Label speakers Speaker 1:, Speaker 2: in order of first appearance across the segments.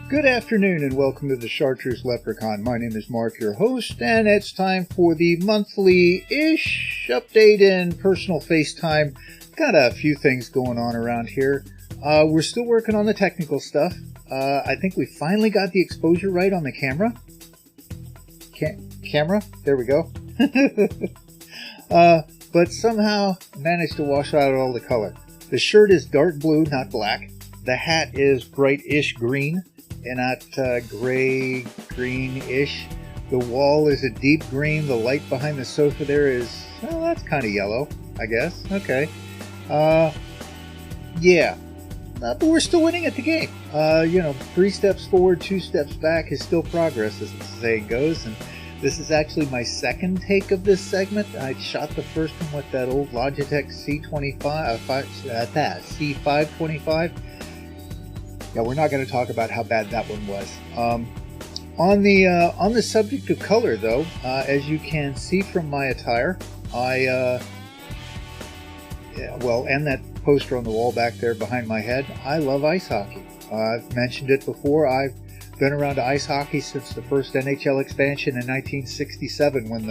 Speaker 1: Good afternoon and welcome to the Chartreuse Leprechaun. My name is Mark, your host, and it's time for the monthly-ish update and personal FaceTime. Got a few things going on around here. We're still working on the technical stuff. I think we finally got the exposure right on the camera. Camera? There we go. But somehow managed to wash out all the color. The shirt is dark blue, not black. The hat is bright-ish green. And not gray, greenish. The wall is a deep green. The light behind the sofa there is, well, that's kind of yellow, I guess. Okay. Yeah. But we're still winning at the game. 3 steps forward, 2 steps back is still progress, as the saying goes. And this is actually my second take of this segment. I shot the first one with that old Logitech C525. Yeah, we're not going to talk about how bad that one was. On the subject of color, though, as you can see from my attire, and that poster on the wall back there behind my head, I love ice hockey. I've mentioned it before. I've been around ice hockey since the first NHL expansion in 1967, when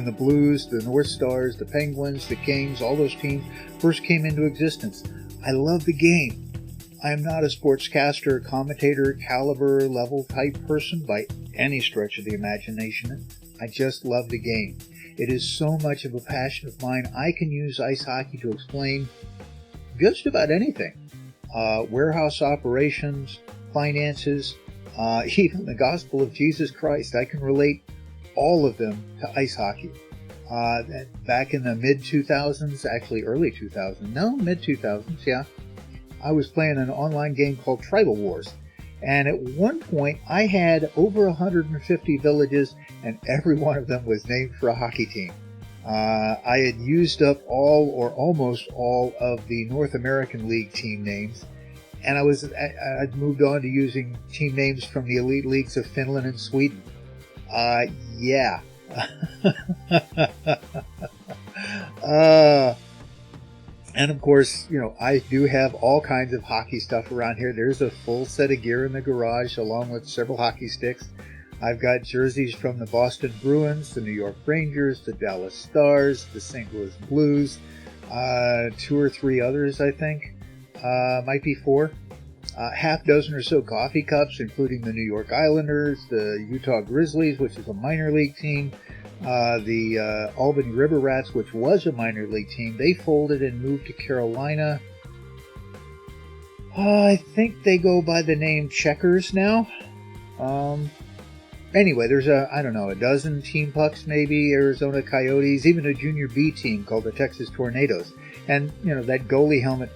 Speaker 1: the Blues, the North Stars, the Penguins, the Kings, all those teams first came into existence. I love the game. I am not a sportscaster, commentator, caliber, level type person by any stretch of the imagination. I just love the game. It is so much of a passion of mine. I can use ice hockey to explain just about anything. Warehouse operations, finances, even the gospel of Jesus Christ. I can relate all of them to ice hockey. Back in the mid-2000s, actually early 2000s, no, mid-2000s, yeah. I was playing an online game called Tribal Wars, and at one point I had over 150 villages, and every one of them was named for a hockey team. I had used up all or almost all of the North American League team names, and I'd moved on to using team names from the elite leagues of Finland and Sweden. Yeah. And of course, I do have all kinds of hockey stuff around here. There's a full set of gear in the garage, along with several hockey sticks. I've got jerseys from the Boston Bruins, the New York Rangers, the Dallas Stars, the St. Louis Blues, 2 or 3 others, I think. Might be 4. Half dozen or so coffee cups, including the New York Islanders, the Utah Grizzlies, which is a minor league team, the Albany River Rats, which was a minor league team. They folded and moved to Carolina. I think they go by the name Checkers now. Anyway, there's a dozen team pucks, maybe, Arizona Coyotes, even a junior B team called the Texas Tornadoes. And, that goalie helmet,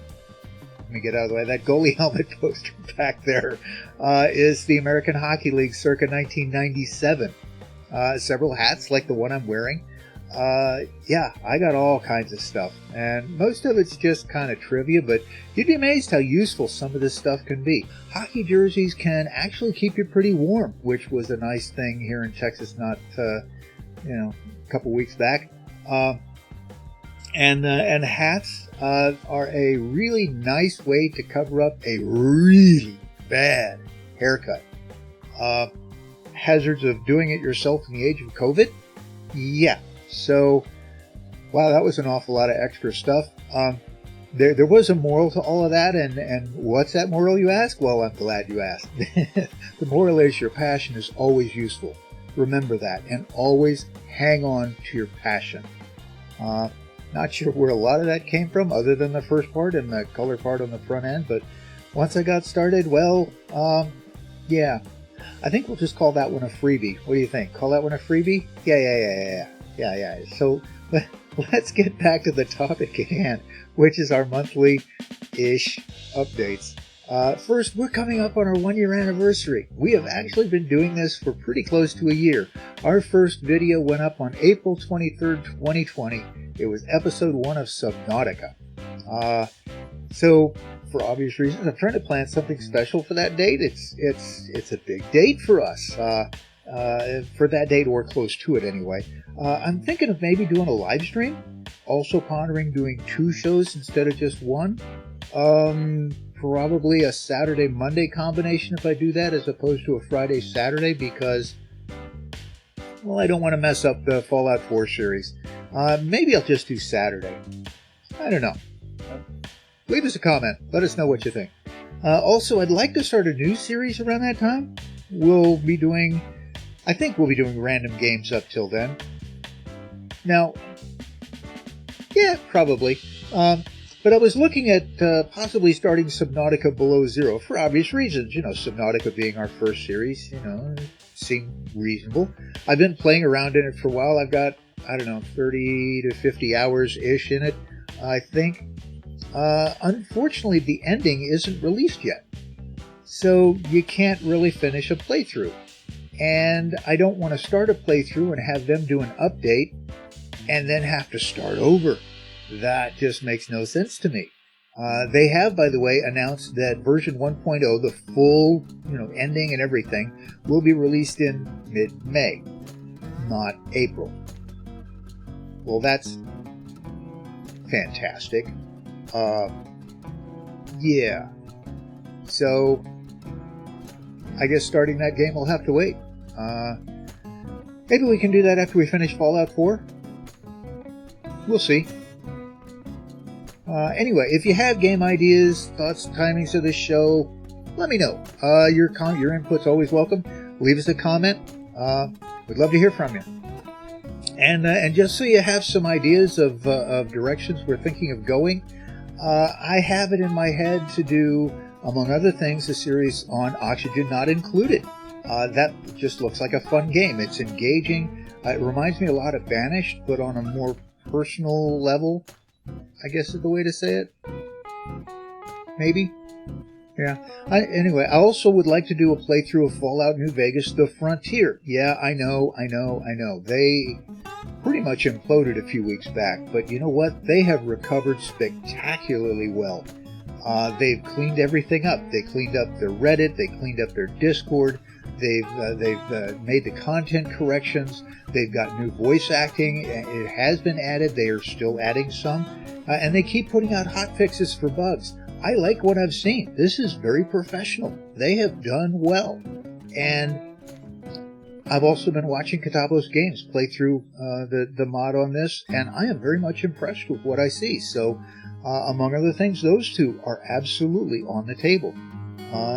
Speaker 1: let me get out of the way, that goalie helmet poster back there is the American Hockey League circa 1997. Several hats like the one I'm wearing. Yeah, I got all kinds of stuff. And most of it's just kind of trivia, but you'd be amazed how useful some of this stuff can be. Hockey jerseys can actually keep you pretty warm, which was a nice thing here in Texas not, a couple weeks back. And hats are a really nice way to cover up a really bad haircut. Hazards of doing it yourself in the age of COVID? Yeah. So, wow, that was an awful lot of extra stuff. There was a moral to all of that, and what's that moral, you ask? Well, I'm glad you asked. The moral is your passion is always useful. Remember that, and always hang on to your passion. Not sure where a lot of that came from, other than the first part and the color part on the front end, but once I got started, well, yeah. I think we'll just call that one a freebie. What do you think? Call that one a freebie? Yeah. So let's get back to the topic at hand, which is our monthly-ish updates. First, we're coming up on our 1-year anniversary. We have actually been doing this for pretty close to a year. Our first video went up on April 23rd, 2020. It was episode 1 of Subnautica. So, for obvious reasons, I'm trying to plan something special for that date. It's a big date for us. For that date, or close to it anyway. I'm thinking of maybe doing a live stream. Also pondering doing 2 shows instead of just 1. probably a Saturday-Monday combination if I do that, as opposed to a Friday-Saturday, because, well, I don't want to mess up the Fallout 4 series. Maybe I'll just do Saturday. I don't know. Leave us a comment. Let us know what you think. Also, I'd like to start a new series around that time. I think we'll be doing random games up till then. Now, yeah, probably. But I was looking at possibly starting Subnautica Below Zero for obvious reasons. You know, Subnautica being our first series, seemed reasonable. I've been playing around in it for a while. I've got, 30 to 50 hours-ish in it, I think. Unfortunately, the ending isn't released yet. So you can't really finish a playthrough. And I don't want to start a playthrough and have them do an update and then have to start over. That just makes no sense to me. They have, by the way, announced that version 1.0, the full, ending and everything, will be released in mid-May, not April. Well, that's fantastic. Yeah. So, I guess starting that game will have to wait. Maybe we can do that after we finish Fallout 4? We'll see. Anyway, if you have game ideas, thoughts, timings of this show, let me know. Your input's always welcome. Leave us a comment. We'd love to hear from you. And just so you have some ideas of directions we're thinking of going, I have it in my head to do, among other things, a series on Oxygen Not Included. That just looks like a fun game. It's engaging. It reminds me a lot of Banished, but on a more personal level, I guess is the way to say it. Maybe? Yeah. Anyway, I also would like to do a playthrough of Fallout New Vegas, The Frontier. Yeah, I know. They pretty much imploded a few weeks back, but you know what? They have recovered spectacularly well. They've cleaned everything up. They cleaned up their Reddit. They cleaned up their Discord. They've made the content corrections. They've got new voice acting. It has been added. They are still adding some. And they keep putting out hot fixes for bugs. I like what I've seen. This is very professional. They have done well. And I've also been watching Katabos Games play through the mod on this, and I am very much impressed with what I see. So, among other things, those two are absolutely on the table.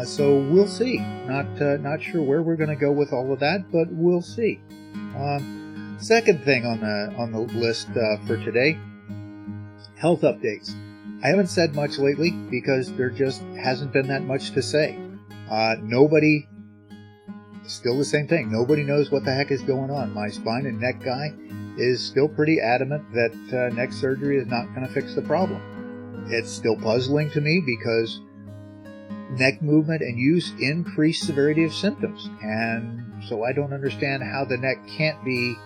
Speaker 1: So we'll see. Not sure where we're going to go with all of that, but we'll see. Second thing on the list for today, health updates. I haven't said much lately because there just hasn't been that much to say. Nobody, still the same thing. Nobody knows what the heck is going on. My spine and neck guy is still pretty adamant that neck surgery is not going to fix the problem. It's still puzzling to me because neck movement and use increase severity of symptoms, and so I don't understand how the neck can't be.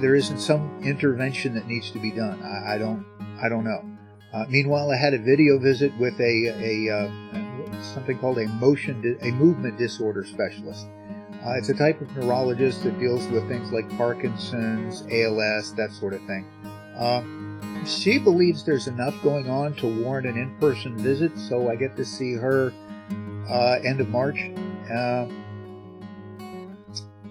Speaker 1: There isn't some intervention that needs to be done. I don't know. Meanwhile, I had a video visit with a something called a movement disorder specialist. It's a type of neurologist that deals with things like Parkinson's, ALS, that sort of thing. She believes there's enough going on to warrant an in-person visit, so I get to see her end of March.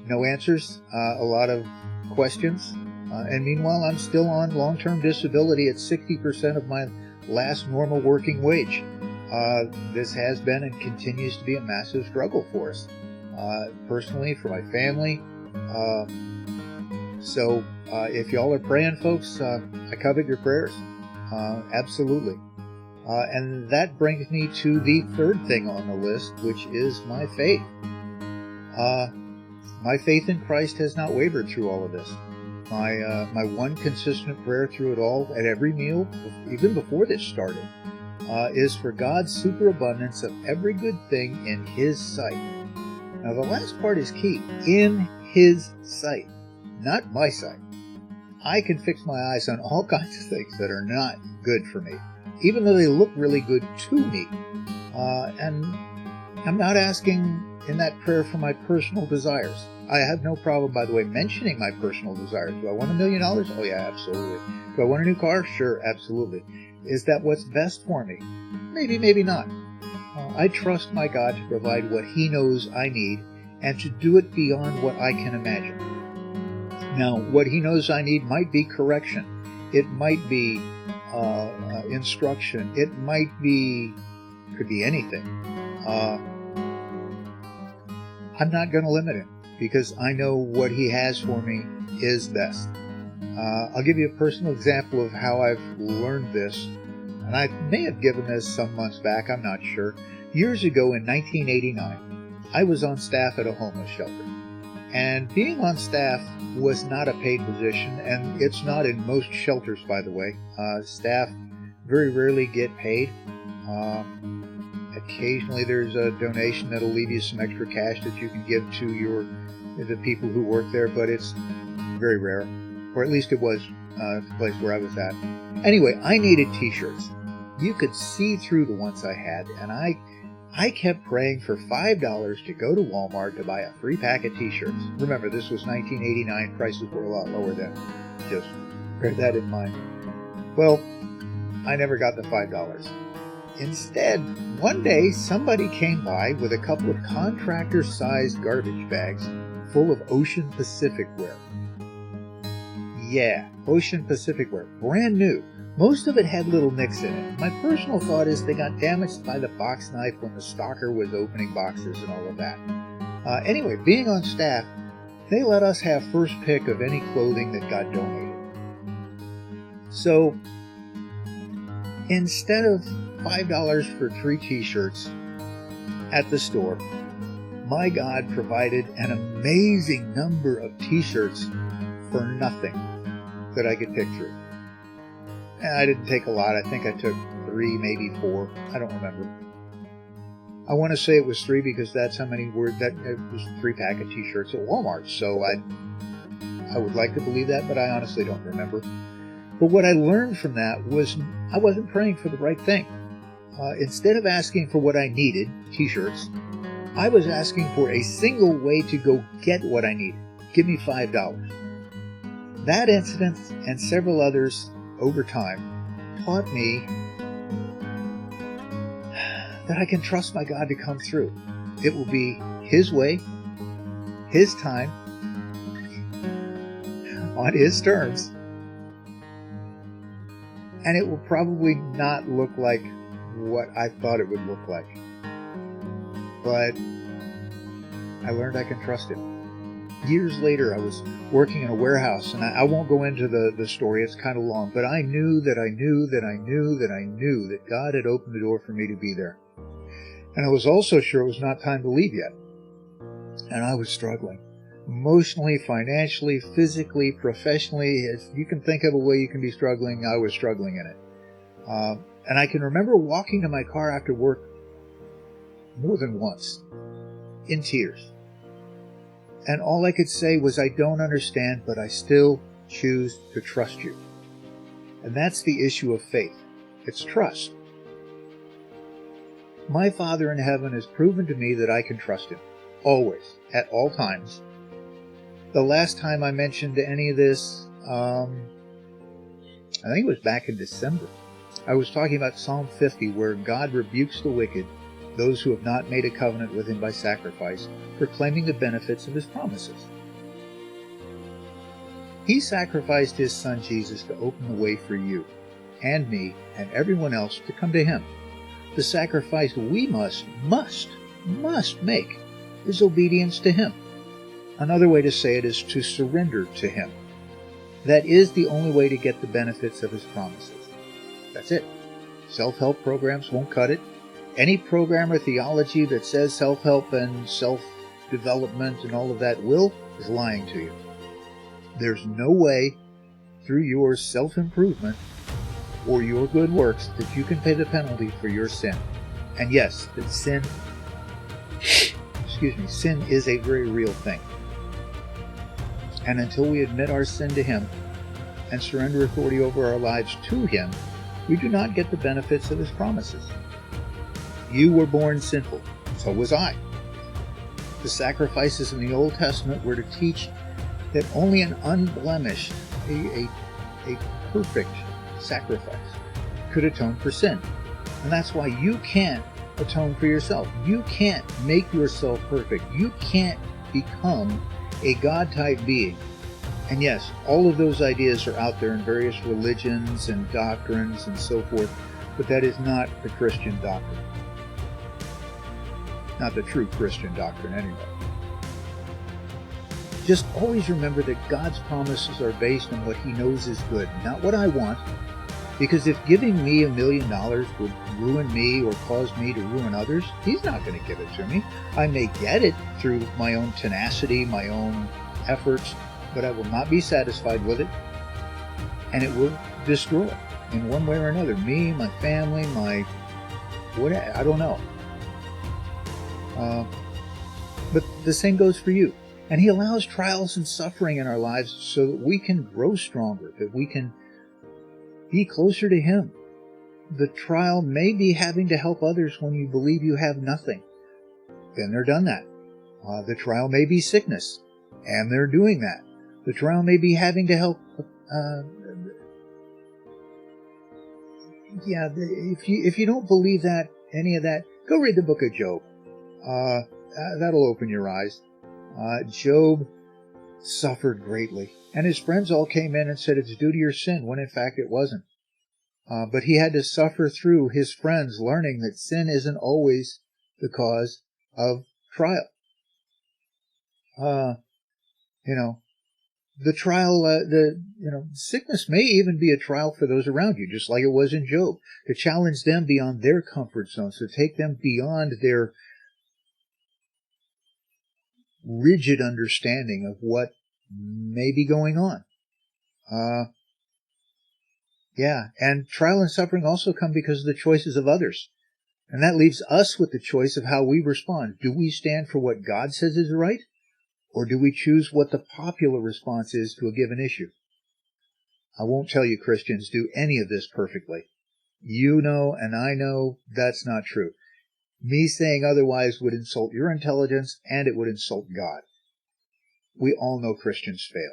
Speaker 1: No answers, a lot of questions. And meanwhile, I'm still on long-term disability at 60% of my last normal working wage. This has been and continues to be a massive struggle for us. Personally, for my family. So if y'all are praying, folks, I covet your prayers. Absolutely. And that brings me to the third thing on the list, which is my faith. My faith in Christ has not wavered through all of this. My one consistent prayer through it all, at every meal, even before this started, is for God's superabundance of every good thing in His sight. Now, the last part is key. In His sight, not my sight. I can fix my eyes on all kinds of things that are not good for me, even though they look really good to me. And I'm not asking in that prayer for my personal desires. I have no problem, by the way, mentioning my personal desires. Do I want $1 million? Oh, yeah, absolutely. Do I want a new car? Sure, absolutely. Is that what's best for me? Maybe, maybe not. I trust my God to provide what He knows I need and to do it beyond what I can imagine. Now, what He knows I need might be correction. It might be instruction. It could be anything. I'm not going to limit Him because I know what He has for me is best. I'll give you a personal example of how I've learned this, and I may have given this some months back, I'm not sure. Years ago in 1989, I was on staff at a homeless shelter. And being on staff was not a paid position, and it's not in most shelters, by the way. Staff very rarely get paid. Occasionally there's a donation that'll leave you some extra cash that you can give to the people who work there, but it's very rare. Or at least it was the place where I was at. Anyway, I needed t-shirts. You could see through the ones I had, and I kept praying for $5 to go to Walmart to buy a free pack of t-shirts. Remember, this was 1989. Prices were a lot lower then. Just bear that in mind. Well, I never got the $5. Instead, one day somebody came by with a couple of contractor-sized garbage bags full of Ocean Pacific wear. Yeah, Ocean Pacific wear. Brand new. Most of it had little nicks in it. My personal thought is they got damaged by the box knife when the stalker was opening boxes and all of that. Anyway, being on staff, they let us have first pick of any clothing that got donated. So, instead of $5 for 3 t-shirts at the store, my God provided an amazing number of t-shirts for nothing that I could pick through. And I didn't take a lot. I think I took 3, maybe 4. I don't remember. I want to say it was 3 because that's how many were. That it was 3 pack of t-shirts at Walmart. So I would like to believe that, but I honestly don't remember. But what I learned from that was I wasn't praying for the right thing. Instead of asking for what I needed, t-shirts, I was asking for a single way to go get what I needed. Give me $5. That incident and several others over time taught me that I can trust my God to come through. It will be His way, His time, on His terms, and it will probably not look like what I thought it would look like. But I learned I can trust Him. Years later, I was working in a warehouse, and I won't go into the story, it's kind of long, but I knew that God had opened the door for me to be there. And I was also sure it was not time to leave yet. And I was struggling. Emotionally, financially, physically, professionally. If you can think of a way you can be struggling, I was struggling in it. And I can remember walking to my car after work more than once, in tears. And all I could say was, I don't understand, but I still choose to trust you. And that's the issue of faith. It's trust. My Father in heaven has proven to me that I can trust Him. Always. At all times. The last time I mentioned any of this, I think it was back in December. I was talking about Psalm 50, where God rebukes the wicked, those who have not made a covenant with Him by sacrifice, proclaiming the benefits of His promises. He sacrificed His Son Jesus to open the way for you and me and everyone else to come to Him. The sacrifice we must make is obedience to Him. Another way to say it is to surrender to Him. That is the only way to get the benefits of His promises. That's it. Self-help programs won't cut it. Any program or theology that says self-help and self-development and all of that is lying to you. There's no way through your self-improvement or your good works that you can pay the penalty for your sin. And yes, that sin is a very real thing. And until we admit our sin to Him and surrender authority over our lives to Him, we do not get the benefits of His promises. You were born sinful, so was I. The sacrifices in the Old Testament were to teach that only an unblemished, a perfect sacrifice could atone for sin. And that's why you can't atone for yourself. You can't make yourself perfect. You can't become a God-type being. And yes, all of those ideas are out there in various religions and doctrines and so forth, but that is not the Christian doctrine. Not the true Christian doctrine, anyway. Just always remember that God's promises are based on what He knows is good, not what I want. Because if giving me $1 million would ruin me or cause me to ruin others, He's not going to give it to me. I may get it through my own tenacity, my own efforts, but I will not be satisfied with it, and it will destroy in one way or another me, my family, my whatever. I don't know. But the same goes for you. And He allows trials and suffering in our lives so that we can grow stronger, that we can be closer to Him. The trial may be having to help others when you believe you have nothing. Then they're done that. The trial may be sickness, and they're doing that. The trial may be having to help. If you don't believe that, any of that, go read the book of Job. That'll open your eyes. Job suffered greatly, and his friends all came in and said it's due to your sin, when in fact it wasn't. But he had to suffer through his friends learning that sin isn't always the cause of trial. The trial, sickness may even be a trial for those around you, just like it was in Job, to challenge them beyond their comfort zones, to take them beyond their rigid understanding of what may be going on. And trial and suffering also come because of the choices of others. And that leaves us with the choice of how we respond. Do we stand for what God says is right? Or do we choose what the popular response is to a given issue? I won't tell you Christians do any of this perfectly. You know and I know that's not true. Me saying otherwise would insult your intelligence, and it would insult God. We all know Christians fail,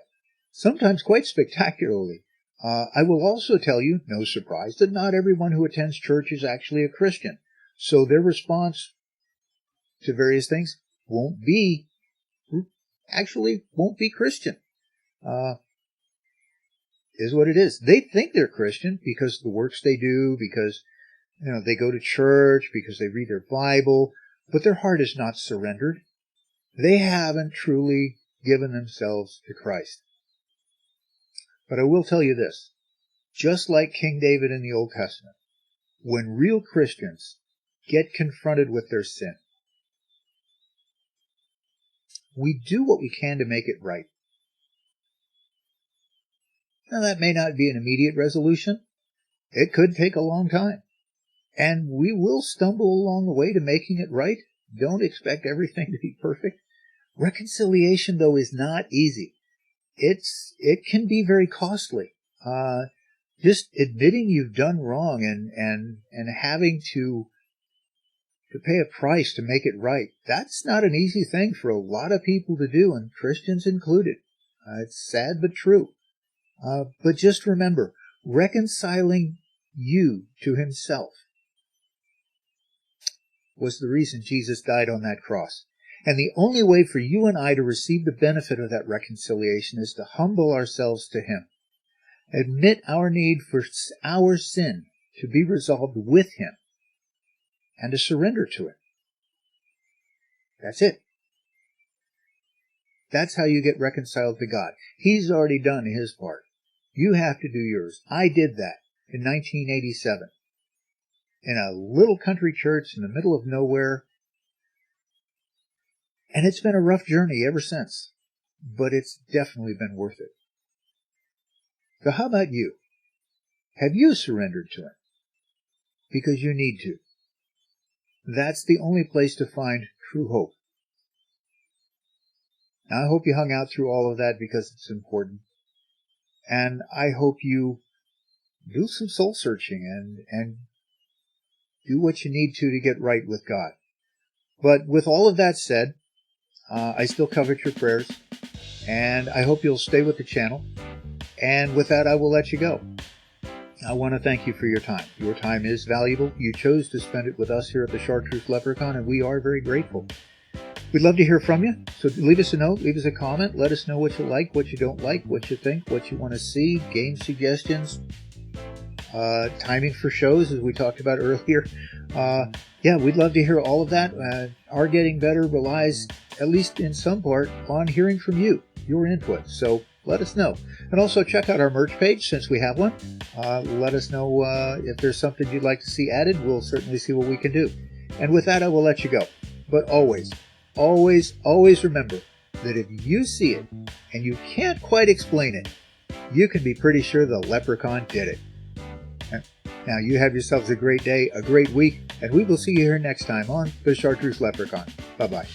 Speaker 1: sometimes quite spectacularly. I will also tell you, no surprise, that not everyone who attends church is actually a Christian. So their response to various things won't be Christian. Is what it is. They think they're Christian because of the works they do, because they go to church, because they read their Bible, but their heart is not surrendered. They haven't truly given themselves to Christ. But I will tell you this, just like King David in the Old Testament, when real Christians get confronted with their sin, we do what we can to make it right. Now, that may not be an immediate resolution. It could take a long time. And we will stumble along the way to making it right. Don't expect everything to be perfect. Reconciliation, though, is not easy. It can be very costly. Just admitting you've done wrong and having to pay a price to make it right, that's not an easy thing for a lot of people to do, and Christians included. It's sad but true. But just remember, reconciling you to Himself was the reason Jesus died on that cross. And the only way for you and I to receive the benefit of that reconciliation is to humble ourselves to Him. Admit our need for our sin to be resolved with Him and to surrender to Him. That's it. That's how you get reconciled to God. He's already done His part. You have to do yours. I did that in 1987 in a little country church in the middle of nowhere. And it's been a rough journey ever since, but it's definitely been worth it. So how about you? Have you surrendered to Him? Because you need to. That's the only place to find true hope. Now, I hope you hung out through all of that because it's important. And I hope you do some soul searching and do what you need to get right with God. But with all of that said, I still covet your prayers, and I hope you'll stay with the channel. And with that, I will let you go. I want to thank you for your time. Your time is valuable. You chose to spend it with us here at the Chartreuse Leprechaun, and we are very grateful. We'd love to hear from you, so leave us a note, leave us a comment, let us know what you like, what you don't like, what you think, what you want to see, game suggestions, timing for shows, as we talked about earlier. Yeah, we'd love to hear all of that. Our getting better relies, at least in some part, on hearing from you, your input. So let us know. And also check out our merch page, since we have one. Let us know if there's something you'd like to see added. We'll certainly see what we can do. And with that, I will let you go. But always remember that if you see it and you can't quite explain it, you can be pretty sure the Leprechaun did it. Now, you have yourselves a great day, a great week, and we will see you here next time on the Chartreuse Leprechaun. Bye-bye.